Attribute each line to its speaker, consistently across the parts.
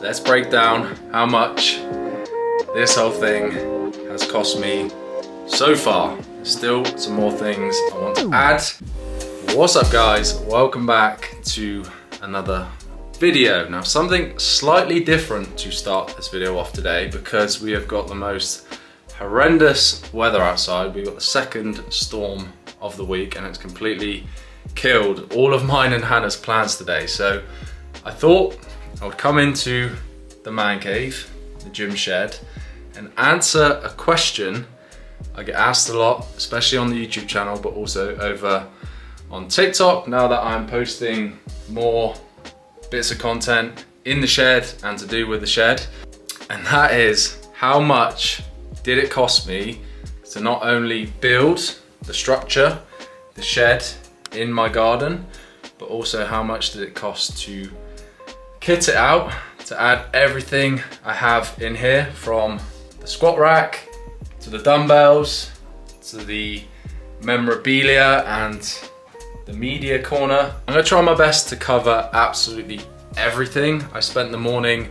Speaker 1: let's break down how much this whole thing has cost me so far. There's still some more things I want to add. What's up guys? Welcome back to another video. Now something slightly different to start this video off today because we have got the most horrendous weather outside. We've got the second storm of the week and it's completely killed all of mine and Hannah's plans today. So I thought I would come into the man cave, the gym shed, and answer a question I get asked a lot, especially on the YouTube channel, but also over on TikTok now that I'm posting more bits of content in the shed and to do with the shed. And that is, how much did it cost me to not only build the structure, the shed in my garden, but also how much did it cost to kit it out, to add everything I have in here, from the squat rack to the dumbbells to the memorabilia and the media corner. I'm gonna try my best to cover absolutely everything. I spent the morning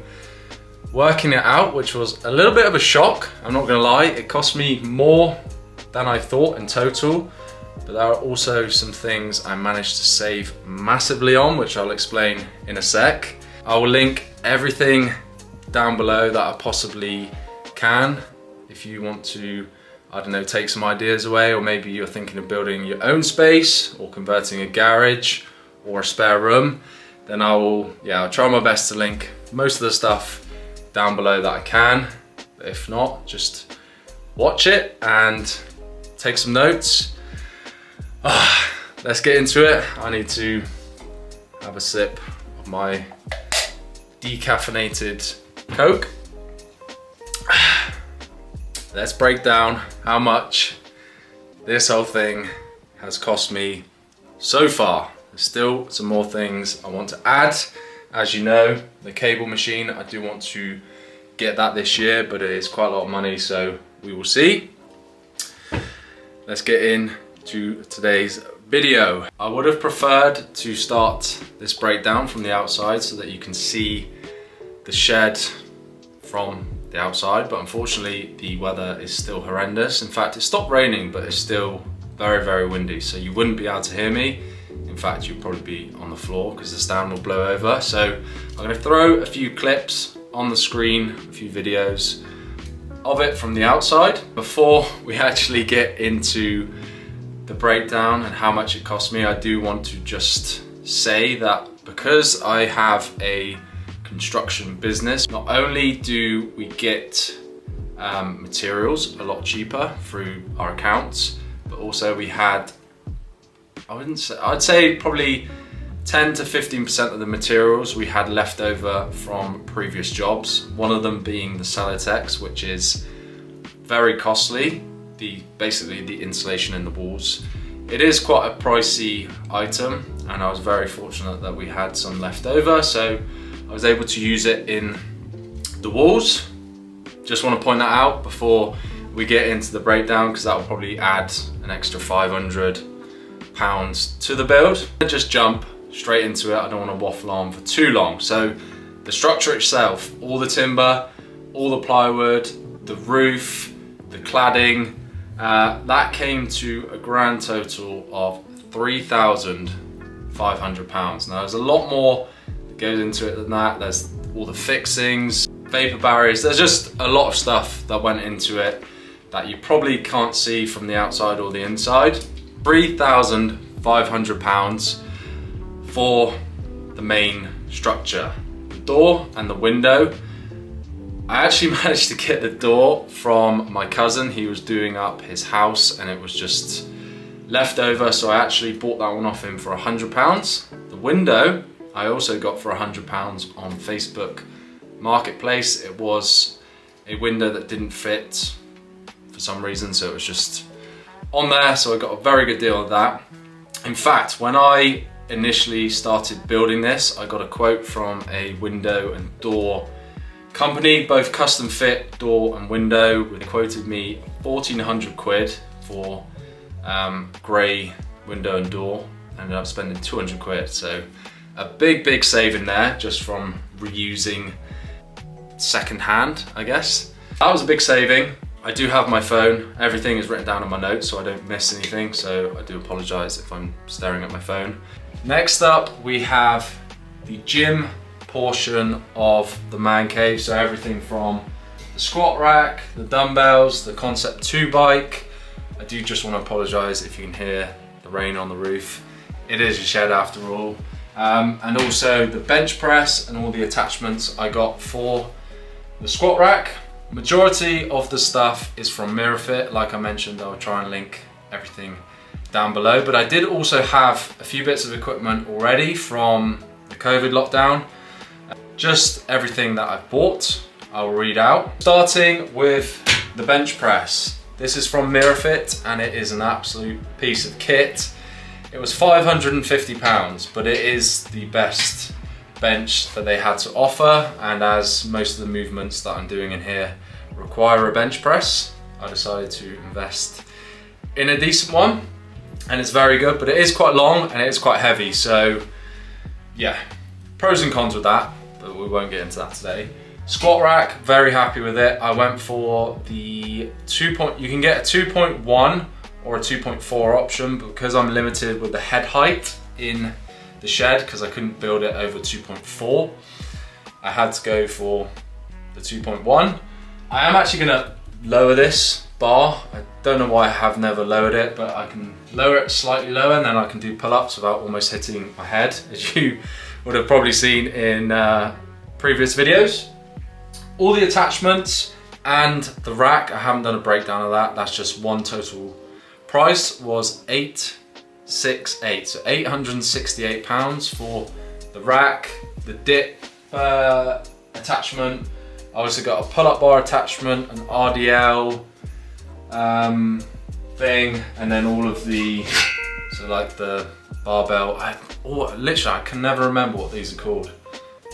Speaker 1: working it out, which was a little bit of a shock, I'm not gonna lie. It cost me more than I thought in total, but there are also some things I managed to save massively on, which I'll explain in a sec. I will link everything down below that I possibly can if you want to, I don't know, take some ideas away, or maybe you're thinking of building your own space or converting a garage or a spare room, then I'll try my best to link most of the stuff down below that I can. But if not, just watch it and take some notes. Let's get into it. I need to have a sip of my decaffeinated Coke. Let's break down how much this whole thing has cost me so far. There's still some more things I want to add. As you know, the cable machine, I do want to get that this year, but it is quite a lot of money, so we will see. Let's get into today's video. I would have preferred to start this breakdown from the outside so that you can see the shed from the outside, but unfortunately the weather is still horrendous. In fact, it stopped raining, but it's still very, very windy, so you wouldn't be able to hear me. In fact, you'd probably be on the floor because the stand will blow over. So I'm going to throw a few clips on the screen, a few videos of it from the outside before we actually get into the breakdown and how much it cost me. I do want to just say that because I have a construction business, not only do we get materials a lot cheaper through our accounts, but also we had, I'd say probably 10 to 15% of the materials we had left over from previous jobs. One of them being the Celotex, which is very costly. Basically the insulation in the walls. It is quite a pricey item, and I was very fortunate that we had some left over, so I was able to use it in the walls. Just want to point that out before we get into the breakdown, because that will probably add an extra £500 to the build. Just jump straight into it. I don't want to waffle on for too long. So the structure itself, all the timber, all the plywood, the roof, the cladding, that came to a grand total of £3,500. Now there's a lot more that goes into it than that. There's all the fixings, vapor barriers, there's just a lot of stuff that went into it that you probably can't see from the outside or the inside. £3,500 for the main structure. The door and the window, I actually managed to get the door from my cousin. He was doing up his house and it was just left over, so I actually bought that one off him for £100. The window I also got for £100 on Facebook Marketplace. It was a window that didn't fit for some reason, so it was just on there, so I got a very good deal of that. In fact, when I initially started building this, I got a quote from a window and door company, both custom fit door and window. They quoted me 1,400 quid for grey window and door. I ended up spending 200 quid, so a big saving there just from reusing second hand, I guess. That was a big saving. I do have my phone. Everything is written down in my notes so I don't miss anything. So I do apologize if I'm staring at my phone. Next up, we have the gym portion of the man cave. So everything from the squat rack, the dumbbells, the Concept 2 bike. I do just want to apologize if you can hear the rain on the roof. It is a shed after all. And also the bench press and all the attachments I got for the squat rack. Majority of the stuff is from Mirafit. Like I mentioned, I'll try and link everything down below. But I did also have a few bits of equipment already from the COVID lockdown. Just everything that I've bought, I'll read out. Starting with the bench press. This is from Mirafit and it is an absolute piece of kit. It was £550, but it is the best bench that they had to offer, and as most of the movements that I'm doing in here require a bench press, I decided to invest in a decent one, and it's very good, but it is quite long and it is quite heavy, so yeah, pros and cons with that, but we won't get into that today. Squat rack, very happy with it. I went for the you can get a 2.1 or a 2.4 option, because I'm limited with the head height in the shed because I couldn't build it over 2.4. I had to go for the 2.1. I am actually gonna lower this bar. I don't know why I have never lowered it, but I can lower it slightly lower and then I can do pull-ups without almost hitting my head, as you would have probably seen in previous videos. All the attachments and the rack, I haven't done a breakdown of that. That's just one total price, was £868, so £868 for the rack, the dip attachment. I also got a pull-up bar attachment, an RDL thing, and then all of the, so like the barbell. Literally, I can never remember what these are called.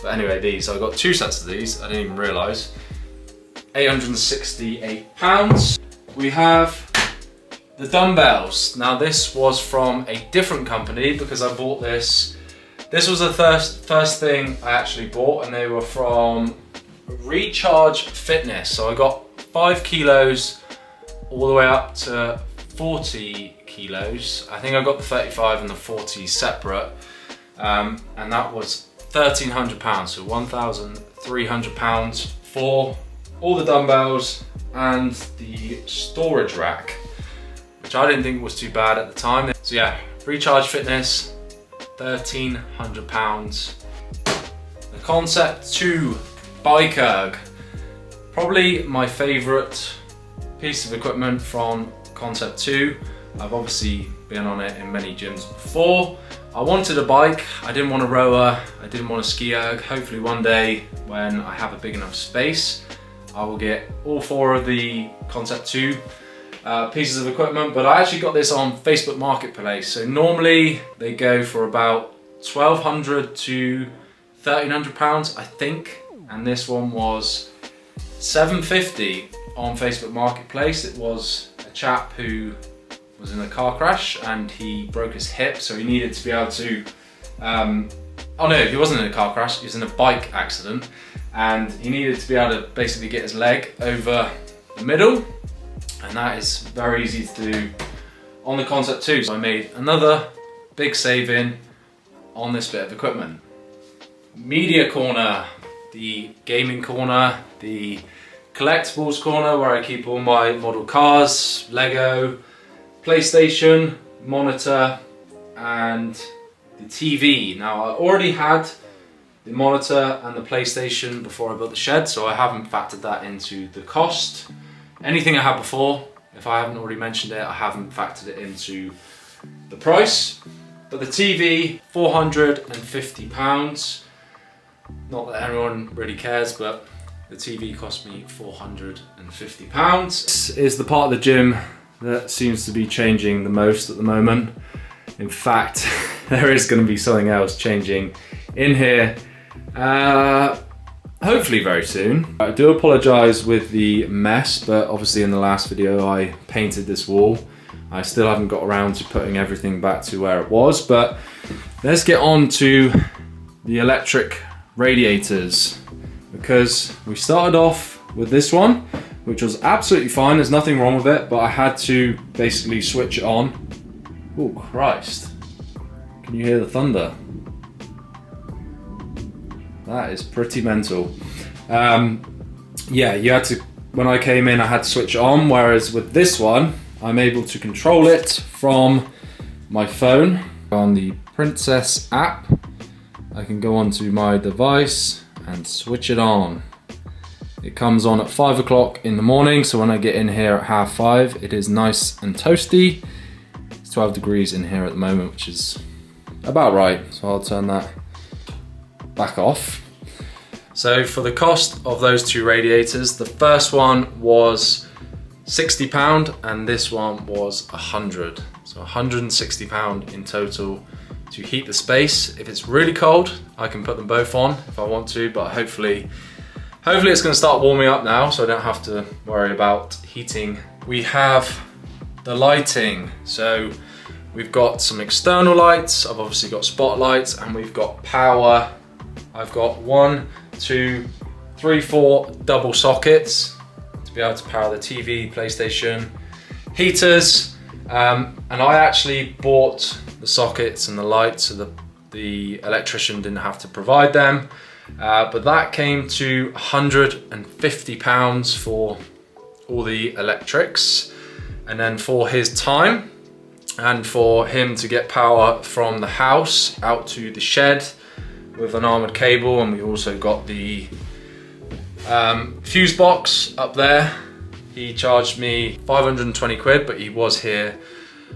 Speaker 1: But anyway, these, I got two sets of these, I didn't even realise. £868. We have the dumbbells. Now this was from a different company because I bought this. This was the first thing I actually bought, and they were from Recharge Fitness. So I got 5 kilos all the way up to 40 kilos. I think I got the 35 and the 40 separate. And that was £1,300, so £1,300 for all the dumbbells and the storage rack, which I didn't think was too bad at the time. So yeah, Recharge Fitness, £1,300. The Concept 2 bike erg, probably my favourite piece of equipment from Concept 2. I've obviously been on it in many gyms before. I wanted a bike, I didn't want a rower, I didn't want a ski erg. Hopefully one day when I have a big enough space, I will get all 4 of the Concept 2 pieces of equipment, but I actually got this on Facebook Marketplace. So normally they go for about £1,200 to £1,300, I think, and this one was £750 on Facebook Marketplace. It was a chap who was in a car crash and he broke his hip, so he needed to be able to oh no, he wasn't in a car crash, he was in a bike accident, and he needed to be able to basically get his leg over the middle, and that is very easy to do on the Concept 2. So I made another big saving on this bit of equipment. Media corner, the gaming corner, the collectibles corner where I keep all my model cars, Lego, PlayStation, monitor, and the TV. Now I already had the monitor and the PlayStation before I built the shed, so I haven't factored that into the cost. Anything I had before, if I haven't already mentioned it, I haven't factored it into the price. But the TV, £450. Not that anyone really cares, but the TV cost me £450. This is the part of the gym that seems to be changing the most at the moment. In fact, there is going to be something else changing in here, hopefully very soon. I do apologise with the mess, but obviously in the last video I painted this wall. I still haven't got around to putting everything back to where it was, but let's get on to the electric radiators. The because we started off with this one, which was absolutely fine. There's nothing wrong with it, but I had to basically switch it on. Oh Christ. Can you hear the thunder? That is pretty mental. Yeah, you had to, when I came in, I had to switch it on, whereas with this one, I'm able to control it from my phone. On the Princess app, I can go onto my device and switch it on. It comes on at 5 o'clock in the morning, so when I get in here at 5:30, it is nice and toasty. It's 12 degrees in here at the moment, which is about right, so I'll turn that back off. So for the cost of those two radiators, the first one was £60 and this one was £100. So £160 in total to heat the space. If it's really cold, I can put them both on if I want to, but hopefully it's gonna start warming up now, so I don't have to worry about heating. We have the lighting. So we've got some external lights. I've obviously got spotlights and we've got power. I've got 1, 2, 3, 4 double sockets to be able to power the TV, PlayStation, heaters. And I actually bought the sockets and the lights, so the electrician didn't have to provide them. But that came to £150 for all the electrics. And then for his time and for him to get power from the house out to the shed with an armoured cable, and we also got the fuse box up there. He charged me 520 quid, but he was here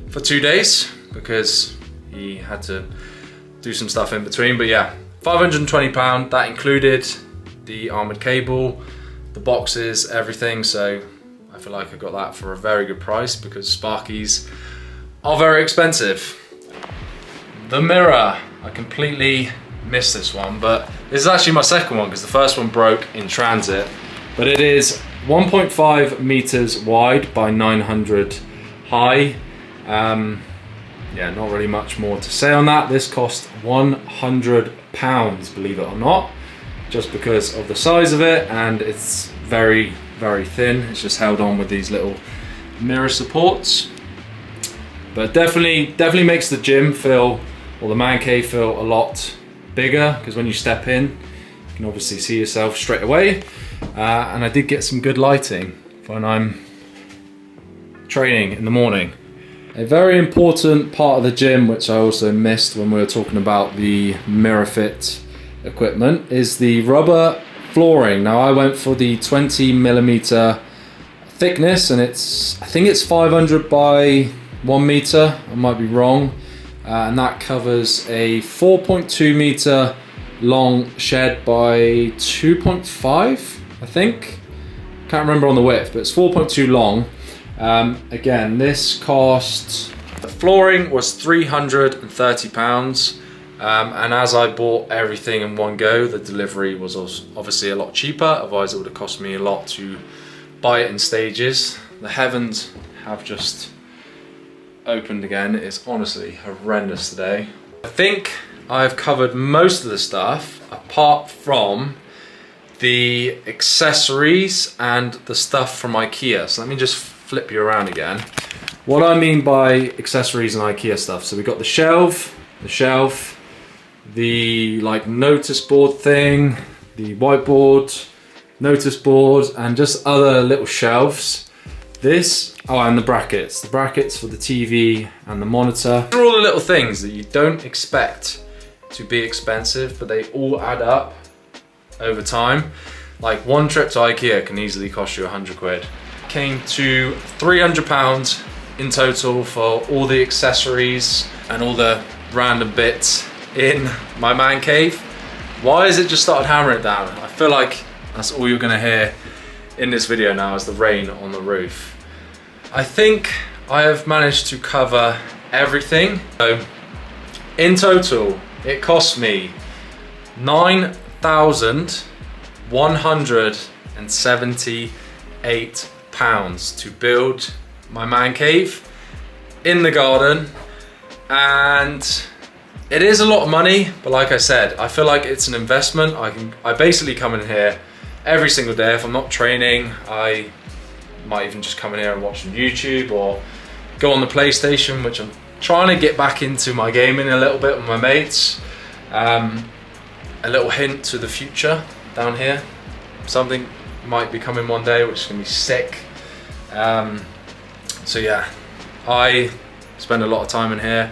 Speaker 1: for 2 days because he had to do some stuff in between. But yeah, £520, that included the armoured cable, the boxes, everything. So I feel like I got that for a very good price because Sparkies are very expensive. The mirror, I completely missed this one, but this is actually my second one because the first one broke in transit. But it is 1.5 meters wide by 900 high. Yeah, not really much more to say on that. This cost £100, believe it or not, just because of the size of it, and it's very, very thin. It's just held on with these little mirror supports. But definitely makes the gym feel, or the man cave feel, a lot bigger, because when you step in, you can obviously see yourself straight away. And I did get some good lighting when I'm training in the morning. A very important part of the gym, which I also missed when we were talking about the Mirafit equipment, is the rubber flooring. Now I went for the 20mm thickness, and I think it's 500 by 1 meter, I might be wrong. And that covers a 4.2 meter long shed by 2.5, I think. Can't remember on the width, but it's 4.2 long. Again, this cost, the flooring was £330. And as I bought everything in one go, the delivery was obviously a lot cheaper. Otherwise it would have cost me a lot to buy it in stages. The heavens have just opened again. It's honestly horrendous today. I think I've covered most of the stuff apart from the accessories and the stuff from IKEA. So let me just flip you around again. What I mean by accessories and IKEA stuff. So we've got the shelf, the like notice board thing, the whiteboard, notice board, and just other little shelves. This, oh, and the brackets for the TV and the monitor. These are all the little things that you don't expect to be expensive, but they all add up over time. Like one trip to IKEA can easily cost you 100 quid. Came to £300 in total for all the accessories and all the random bits in my man cave. Why has it just started hammering it down? I feel like that's all you're gonna hear in this video now is the rain on the roof. I think I have managed to cover everything. So in total, it cost me £9,178 to build my man cave in the garden. And it is a lot of money, but like I said, I feel like it's an investment. I basically come in here every single day. If I'm not training, I might even just come in here and watch some YouTube or go on the PlayStation, which I'm trying to get back into my gaming a little bit with my mates. A little hint to the future down here. Something might be coming one day, which is gonna be sick. So yeah, I spend a lot of time in here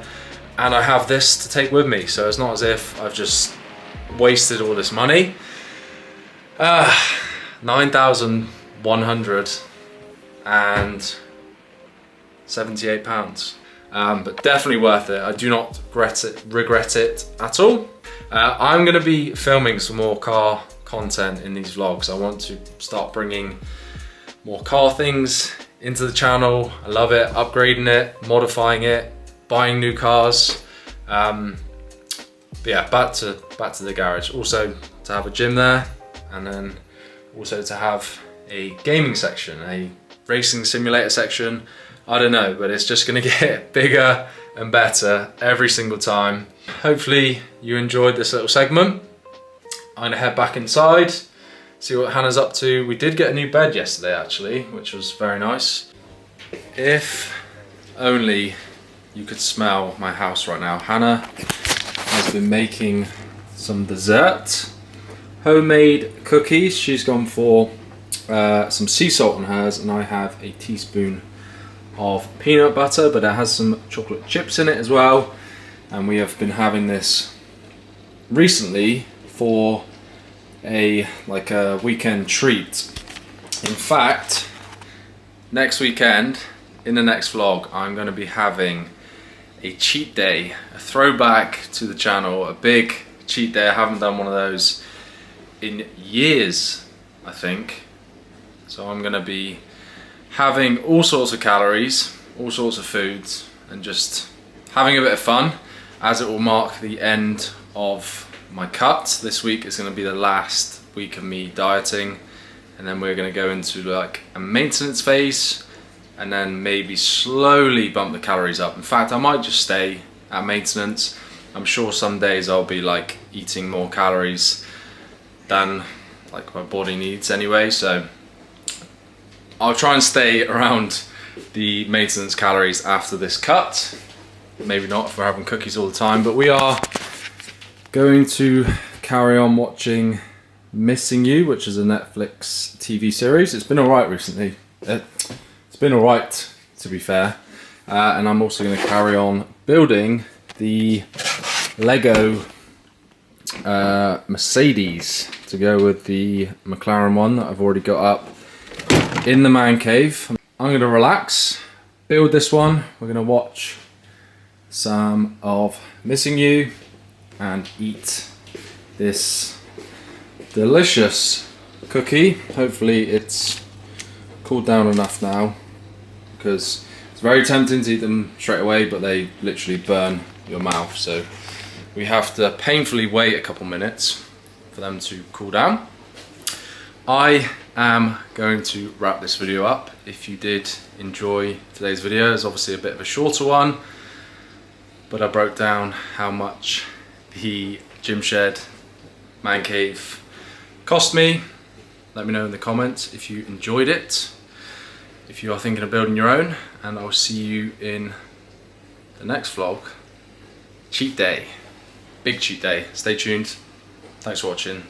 Speaker 1: and I have this to take with me. So it's not as if I've just wasted all this money. 9,178 pounds. But definitely worth it. I do not regret it at all. I'm gonna be filming some more car content in these vlogs. I want to start bringing more car things into the channel. I love it, upgrading it, modifying it, buying new cars. But yeah, back to the garage. Also to have a gym there, and then also to have a gaming section, a racing simulator section. I don't know, but it's just gonna get bigger and better every single time. Hopefully you enjoyed this little segment. I'm gonna head back inside, see what Hannah's up to. We did get a new bed yesterday actually, which was very nice. If only you could smell my house right now. Hannah has been making some dessert, homemade cookies. She's gone for some sea salt on hers, and I have a teaspoon of peanut butter, but it has some chocolate chips in it as well. And we have been having this recently for a weekend treat. In fact, next weekend, in the next vlog, I'm going to be having a cheat day, a throwback to the channel, a big cheat day. I haven't done one of those in years, I think. So I'm going to be having all sorts of calories, all sorts of foods, and just having a bit of fun, as it will mark the end of my cut. This week is going to be the last week of me dieting, and then we're going to go into like a maintenance phase, and then maybe slowly bump the calories up. In fact, I might just stay at maintenance. I'm sure some days I'll be like eating more calories than like my body needs anyway, so I'll try and stay around the maintenance calories after this cut. Maybe not if we're having cookies all the time, but we are going to carry on watching Missing You, which is a Netflix TV series. It's been alright recently. It's been alright, to be fair. And I'm also going to carry on building the Lego Mercedes to go with the McLaren one that I've already got up in the man cave. I'm going to relax, build this one. We're going to watch some of Missing You and eat this delicious cookie. Hopefully it's cooled down enough now, because it's very tempting to eat them straight away, but they literally burn your mouth. So we have to painfully wait a couple minutes for them to cool down. I am going to wrap this video up. If you did enjoy today's video, it's obviously a bit of a shorter one, but I broke down how much the gym shed man cave cost me. Let me know in the comments if you enjoyed it, if you are thinking of building your own, and I'll see you in the next vlog. Cheat day, big cheat day. Stay tuned. Thanks for watching.